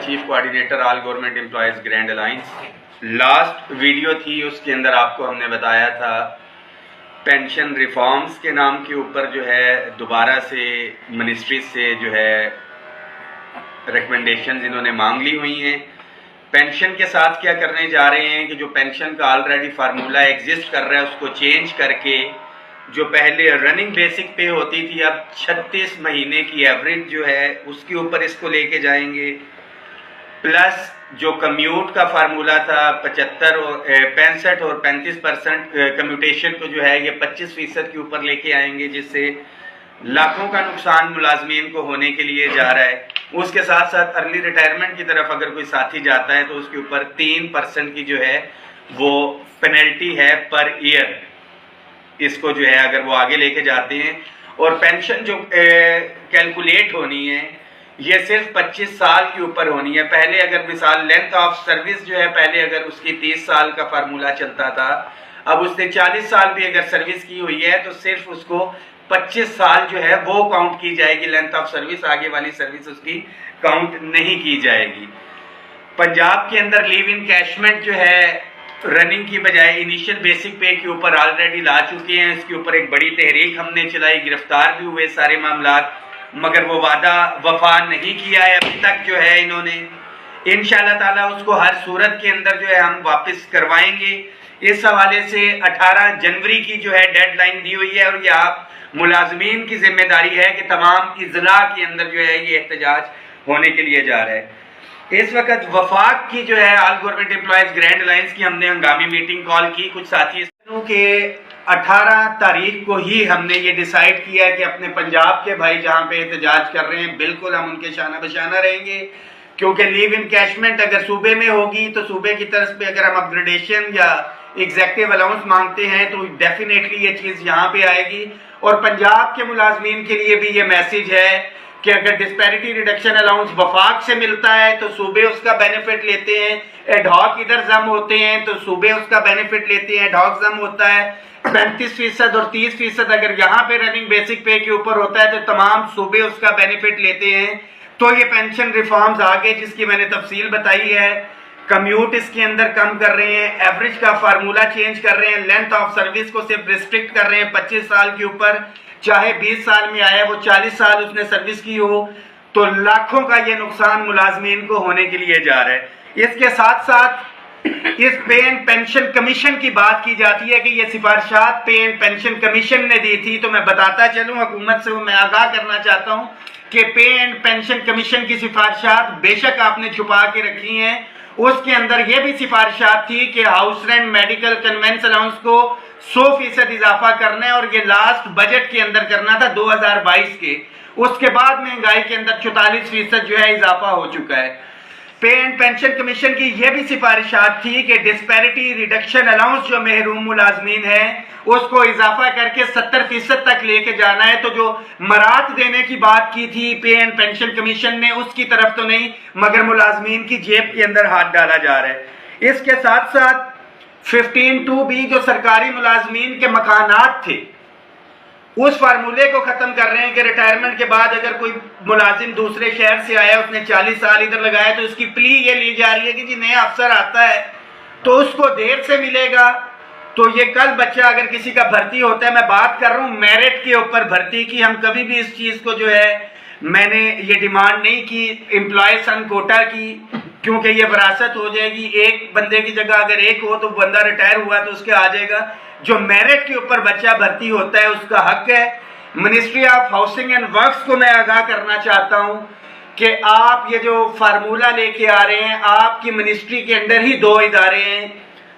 Chief coordinator آل government employees grand alliance. Last video تھی، اس کے اندر آپ کو ہم نے بتایا تھا پینشن ریفارمز کے نام کے اوپر جو ہے دوبارہ سے منسٹری سے جو ہے ریکمنڈیشنز انہوں نے مانگ لی ہوئی ہیں۔ پینشن کے ساتھ کیا کرنے جا رہے ہیں کہ جو پینشن کا آلریڈی فارمولہ ایگزسٹ کر رہا ہے اس کو چینج کر کے جو پہلے رننگ بیسک پے ہوتی تھی اب 36 مہینے کی ایوریج جو ہے اس کے اوپر اس کو لے کے جائیں گے، پلس جو کمیوٹ کا فارمولہ تھا 65 اور 35% کمیوٹیشن کو جو ہے یہ 25% کے اوپر لے کے آئیں گے، جس سے لاکھوں کا نقصان ملازمین کو ہونے کے لیے جا رہا ہے۔ اس کے ساتھ ساتھ ارلی ریٹائرمنٹ کی طرف اگر کوئی ساتھی جاتا ہے تو اس کے اوپر 3% کی جو ہے وہ پینلٹی ہے پر ایئر، اس کو جو ہے اگر وہ آگے لے کے جاتے ہیں۔ اور پینشن جو کیلکولیٹ ہونی ہے یہ صرف 25 سال کے اوپر ہونی ہے۔ پہلے اگر مثال لینتھ آف سروس جو ہے پہلے اگر اس کی 30 سال کا فارمولہ چلتا تھا، اب اس نے 40 سال بھی اگر سروس کی ہوئی ہے تو صرف اس کو 25 سال جو ہے وہ کاؤنٹ کی جائے گی، لینتھ آف سروس، آگے والی سروس اس کی کاؤنٹ نہیں کی جائے گی۔ پنجاب کے اندر لیو انکیشمنٹ جو ہے رننگ کی بجائے انیشل بیسک پے کے اوپر آلریڈی لا چکے ہیں، اس کے اوپر ایک بڑی تحریک ہم نے چلائی، گرفتار بھی ہوئے سارے معاملات، مگر وہ وعدہ وفا نہیں کیا ہے ابھی تک جو ہے انہوں نے۔ انشاءاللہ تعالیٰ اس کو ہر صورت کے اندر جو ہے ہم واپس کروائیں گے۔ اس حوالے سے 18 جنوری کی جو ہے ڈیڈ لائن دی ہوئی ہے، اور یہ آپ ملازمین کی ذمہ داری ہے کہ تمام اضلاع کے اندر جو ہے یہ احتجاج ہونے کے لیے جا رہا ہے۔ اس وقت وفاق کی جو ہے آل گورنمنٹ امپلائیز گرینڈ الائنس کی ہم نے ہنگامی میٹنگ کال کی، کچھ ساتھی کے 18 تاریخ کو ہی ہم نے یہ ڈیسائیڈ کیا کہ اپنے پنجاب کے بھائی جہاں پہ احتجاج کر رہے ہیں بالکل ہم ان کے شانہ بشانہ رہیں گے، کیونکہ لیو انکیشمنٹ اگر صوبے میں ہوگی تو صوبے کی طرف پہ اگر ہم اپ گریڈیشن یا ایگزیکٹو الاؤنس مانگتے ہیں تو ڈیفینیٹلی یہ چیز یہاں پہ آئے گی۔ اور پنجاب کے ملازمین کے لیے بھی یہ میسیج ہے کہ اگر ڈسپیرٹی ریڈکشن الاؤنس وفاق سے ملتا ہے تو صوبے اس کا بینیفٹ لیتے ہیں، ایڈ ہاک ادھر ضم ہوتے ہیں تو صوبے اس کا بینیفٹ لیتے ہیں، ایڈ ہاک ضم ہوتا ہے 35% اور 30% اگر یہاں پہ رننگ بیسک پے کے اوپر ہوتا ہے تو تمام صوبے اس کا بینیفٹ لیتے ہیں۔ تو یہ پینشن ریفارمز آگے جس کی میں نے تفصیل بتائی ہے، کمیوٹ اس کے اندر کم کر رہے ہیں، ایوریج کا فارمولہ چینج کر رہے ہیں، لینتھ آف سروس کو صرف ریسٹرکٹ کر رہے ہیں 25 سال کے اوپر، چاہے 20 سال میں آیا وہ 40 سال اس نے سروس کی ہو، تو لاکھوں کا یہ نقصان ملازمین کو ہونے کے لیے جا رہا ہے۔ اس کے ساتھ ساتھ اس پے اینڈ پینشن کمیشن کی بات کی جاتی ہے کہ یہ سفارشات پے اینڈ پینشن کمیشن نے دی تھی، تو میں بتاتا چلوں حکومت سے میں آگاہ کرنا چاہتا ہوں کہ پے اینڈ پینشن کمیشن کی سفارشات بے شک آپ نے چھپا کے رکھی ہیں، اس کے اندر یہ بھی سفارشات تھی کہ house rent medical conveyance allowance کو 100% اضافہ کرنا ہے، اور یہ لاسٹ بجٹ کے اندر کرنا تھا 2022 کے، اس کے بعد مہنگائی کے اندر 44% جو ہے اضافہ ہو چکا ہے۔ پے اینڈ پینشن کمیشن کی یہ بھی سفارشات تھی کہ ڈسپیرٹی ریڈکشن الاؤنس جو محروم ملازمین ہیں اس کو اضافہ کر کے 70% تک لے کے جانا ہے۔ تو جو مراد دینے کی بات کی تھی پے اینڈ پینشن کمیشن نے اس کی طرف تو نہیں، مگر ملازمین کی جیب کے اندر ہاتھ ڈالا جا رہا ہے۔ اس کے ساتھ ساتھ 15(2)(b) جو سرکاری ملازمین کے مکانات تھے اس فارمولے کو ختم کر رہے ہیں کہ ریٹائرمنٹ کے بعد اگر کوئی ملازم دوسرے شہر سے آیا، اس نے 40 سال ادھر لگایا، تو اس کی پلی یہ لی جا رہی ہے کہ جی نیا افسر آتا ہے تو اس کو دیر سے ملے گا۔ تو یہ کل بچہ اگر کسی کا بھرتی ہوتا ہے، میں بات کر رہا ہوں میرٹ کے اوپر بھرتی کی، ہم کبھی بھی اس چیز کو جو ہے میں نے یہ ڈیمانڈ نہیں کی امپلائیز ان کوٹا کی، کیونکہ یہ وراثت ہو جائے گی، ایک بندے کی جگہ اگر ایک ہو تو بندہ ریٹائر ہوا تو اس کے آ جائے گا۔ جو میرٹ کے اوپر بچہ بھرتی ہوتا ہے اس کا حق ہے۔ Ministry of housing and works کو میں آگاہ کرنا چاہتا ہوں کہ آپ یہ جو فارمولہ لے کے آ رہے ہیں، آپ کی منسٹری کے اندر ہی 2 ادارے ہیں،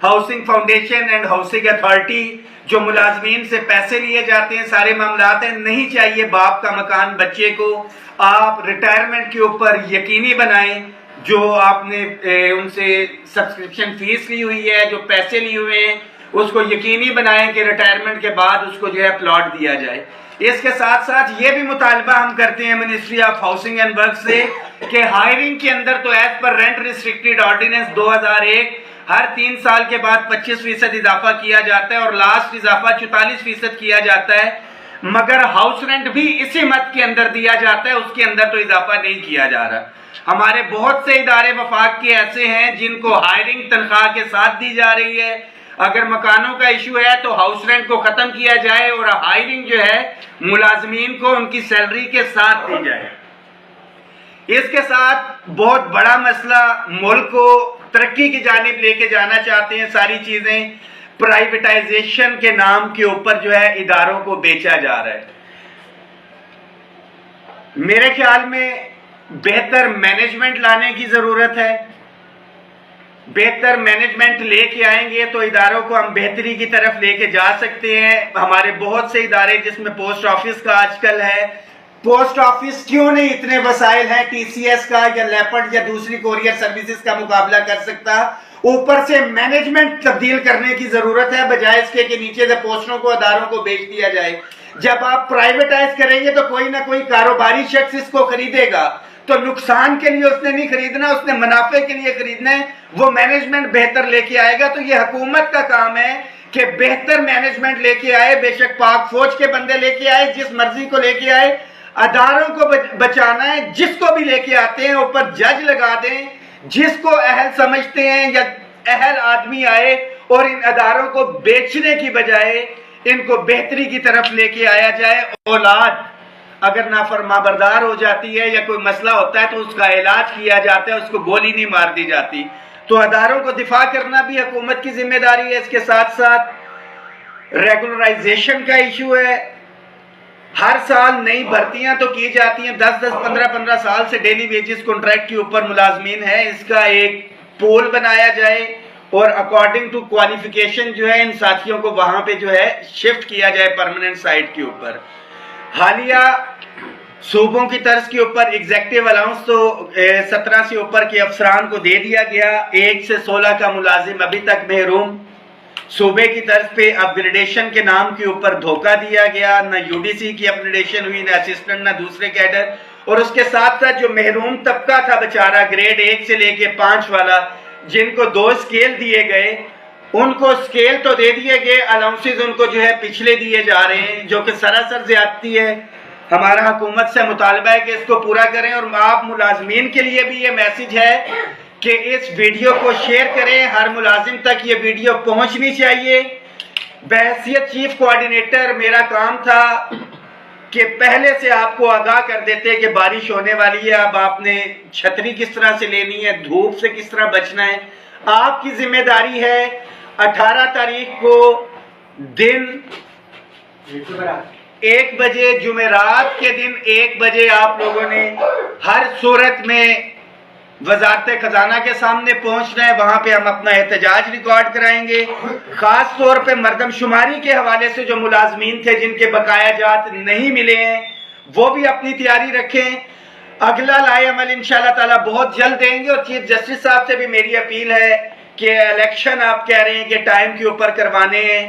housing foundation and housing authority, جو ملازمین سے پیسے لیے جاتے ہیں، سارے معاملات ہیں۔ نہیں چاہیے باپ کا مکان بچے کو، آپ ریٹائرمنٹ کے اوپر یقینی بنائیں، جو آپ نے ان سے سبسکرپشن فیس لی ہوئی ہے، جو پیسے لیے ہوئے ہیں، اس کو یقینی بنائیں کہ ریٹائرمنٹ کے بعد اس کو جو ہے پلاٹ دیا جائے۔ اس کے ساتھ ساتھ یہ بھی مطالبہ ہم کرتے ہیں ministry of housing and work سے کہ ہائرنگ کے اندر تو as per rent restricted ordinance 2001 ہر 3 سال کے بعد 25% اضافہ کیا جاتا ہے، اور لاسٹ اضافہ 44% کیا جاتا ہے، مگر ہاؤس رینٹ بھی اسی مد کے اندر دیا جاتا ہے، اس کے اندر تو اضافہ نہیں کیا جا رہا۔ ہمارے بہت سے ادارے وفاق کے ایسے ہیں جن کو ہائرنگ تنخواہ کے ساتھ دی جا رہی ہے. اگر مکانوں کا ایشو ہے تو ہاؤس رینٹ کو ختم کیا جائے اور ہائرنگ جو ہے ملازمین کو ان کی سیلری کے ساتھ دی جائے. اس کے ساتھ بہت بڑا مسئلہ ملک کو ترقی کی جانب لے کے جانا چاہتے ہیں. ساری چیزیں پرائیویٹائزیشن کے نام کے اوپر جو ہے اداروں کو بیچا جا رہا ہے. میرے خیال میں بہتر مینجمنٹ لانے کی ضرورت ہے. بہتر مینجمنٹ لے کے آئیں گے تو اداروں کو ہم بہتری کی طرف لے کے جا سکتے ہیں. ہمارے بہت سے ادارے جس میں پوسٹ آفس کا آج کل ہے, پوسٹ آفس کیوں نہیں اتنے وسائل ہیں ٹی سی ایس کا یا لیپرڈ یا دوسری کوریئر سروسز کا مقابلہ کر سکتا. اوپر سے مینجمنٹ تبدیل کرنے کی ضرورت ہے بجائے اس کے کہ نیچے سے پوسٹوں کو اداروں کو بیچ دیا جائے. جب آپ پرائیویٹائز کریں گے تو کوئی نہ کوئی کاروباری شخص اس کو خریدے گا, تو نقصان کے لیے اس نے نہیں خریدنا, اس نے منافع کے لیے خریدنا ہے. وہ مینجمنٹ بہتر لے کے آئے گا. تو یہ حکومت کا کام ہے کہ بہتر مینجمنٹ لے کے آئے. بے شک پاک فوج کے بندے لے کے آئے, جس مرضی کو لے کے آئے. اداروں کو بچانا ہے, جس کو بھی لے کے آتے ہیں اوپر جج لگا دیں, جس کو اہل سمجھتے ہیں یا اہل آدمی آئے اور ان اداروں کو بیچنے کی بجائے ان کو بہتری کی طرف لے کے آیا جائے. اولاد اگر نافرما بردار ہو جاتی ہے یا کوئی مسئلہ ہوتا ہے تو اس کا علاج کیا جاتا ہے, اس کو گولی نہیں مار دی جاتی. تو اداروں کو دفاع کرنا بھی حکومت کی ذمہ داری ہے. اس کے ساتھ ساتھ ریگولرائزیشن کا ایشو ہے. ہر سال نئی بھرتیاں تو کی جاتی ہیں, 10-10 15-15 سال سے ڈیلی ویجز کانٹریکٹ کے اوپر ملازمین ہیں. اس کا ایک پول بنایا جائے اور اکارڈنگ ٹو کوالیفیکیشن جو ہے ان ساتھیوں کو وہاں پہ جو ہے شفٹ کیا جائے پرماننٹ سائٹ کے اوپر. حالیہ صوبوں کی طرز کے اوپر ایگزیکٹو الاؤنس تو 17 سے اوپر کے افسران کو دے دیا گیا. 1 سے 16 کا ملازم ابھی تک محروم. صوبے کی طرف پہ اپ گریڈیشن کے نام کے اوپر دھوکہ دیا گیا. نہ یو ڈی سی کی اپ گریڈیشن ہوئی, نہ اسسٹنٹ, نہ دوسرے کیڈر. اور اس کے ساتھ ساتھ جو محروم طبقہ تھا بیچارہ گریڈ 1 سے لے کے 5 والا, جن کو 2 اسکیل دیے گئے, ان کو اسکیل تو دے دیے گئے, الاؤنسز ان کو جو ہے پچھلے دیے جا رہے ہیں, جو کہ سراسر زیادتی ہے. ہمارا حکومت سے مطالبہ ہے کہ اس کو پورا کریں. اور آپ ملازمین کے لیے بھی یہ میسج ہے کہ اس ویڈیو کو شیئر کریں, ہر ملازم تک یہ ویڈیو پہنچنی چاہیے. بحیثیت چیف کوآرڈینیٹر میرا کام تھا کہ پہلے سے آپ کو آگاہ کر دیتے کہ بارش ہونے والی ہے, اب آپ نے چھتری کس طرح سے لینی ہے, دھوپ سے کس طرح بچنا ہے. آپ کی ذمہ داری ہے 18 تاریخ کو دن 1 بجے, جمعرات کے دن 1 بجے آپ لوگوں نے ہر صورت میں وزارت خزانہ کے سامنے پہنچنا ہے. وہاں پہ ہم اپنا احتجاج ریکارڈ کرائیں گے. خاص طور پہ مردم شماری کے حوالے سے جو ملازمین تھے جن کے بقایا جات نہیں ملے ہیں, وہ بھی اپنی تیاری رکھیں. اگلا لائے عمل انشاءاللہ تعالیٰ بہت جلد دیں گے. اور چیف جسٹس صاحب سے بھی میری اپیل ہے کہ الیکشن آپ کہہ رہے ہیں کہ ٹائم کے اوپر کروانے ہیں,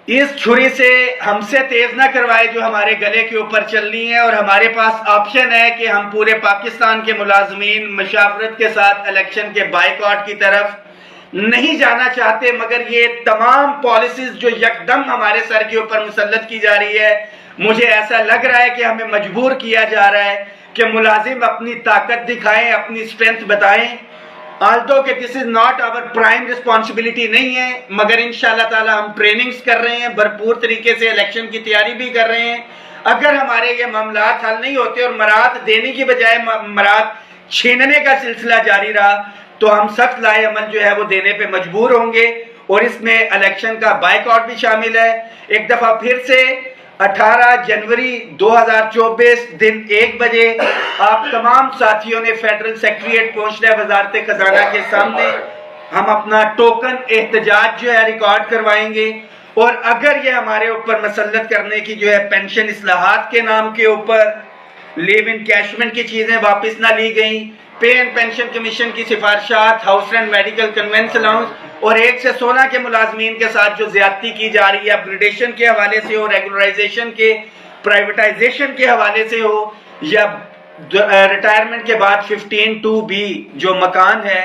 اس چھری سے ہم سے تیز نہ کروائے جو ہمارے گلے کے اوپر چلنی ہے. اور ہمارے پاس آپشن ہے کہ ہم پورے پاکستان کے ملازمین مشاورت کے ساتھ الیکشن کے بائیکاٹ کی طرف نہیں جانا چاہتے, مگر یہ تمام پالیسیز جو یکدم ہمارے سر کے اوپر مسلط کی جا رہی ہے, مجھے ایسا لگ رہا ہے کہ ہمیں مجبور کیا جا رہا ہے کہ ملازم اپنی طاقت دکھائیں, اپنی اسٹرینتھ بتائیں. although کہ this is not our prime responsibility نہیں ہے, مگر انشاءاللہ تعالی ہم ٹریننگز کر رہے ہیں, بھرپور طریقے سے الیکشن کی تیاری بھی کر رہے ہیں. اگر ہمارے یہ معاملات حل نہیں ہوتے اور مراد دینے کی بجائے مراد چھیننے کا سلسلہ جاری رہا تو ہم سخت لائے عمل جو ہے وہ دینے پہ مجبور ہوں گے. اور اس میں الیکشن کا بائیکاٹ بھی شامل ہے. ایک دفعہ پھر سے 18 جنوری 2024 دن 1 بجے آپ تمام ساتھیوں نے فیڈرل سیکریٹریٹ پہنچنا ہے وزارت خزانہ کے سامنے. ہم اپنا ٹوکن احتجاج جو ہے ریکارڈ کروائیں گے. اور اگر یہ ہمارے اوپر مسلط کرنے کی جو ہے پینشن اصلاحات کے نام کے اوپر لیو انکیشمنٹ کی چیزیں واپس نہ لی گئیں, پے اینڈ پینشن کمیشن کی سفارشات, house rent medical conveyance allowance, اور 1 سے 16 کے ملازمین کے ساتھ جو زیادتی کی جا رہی ہے اپ گریڈیشن کے حوالے سے ہو, ریگولرائزیشن کے, پرائیویٹائزیشن کے حوالے سے ہو, یا ریٹائرمنٹ کے بعد 15(2)(b جو مکان ہے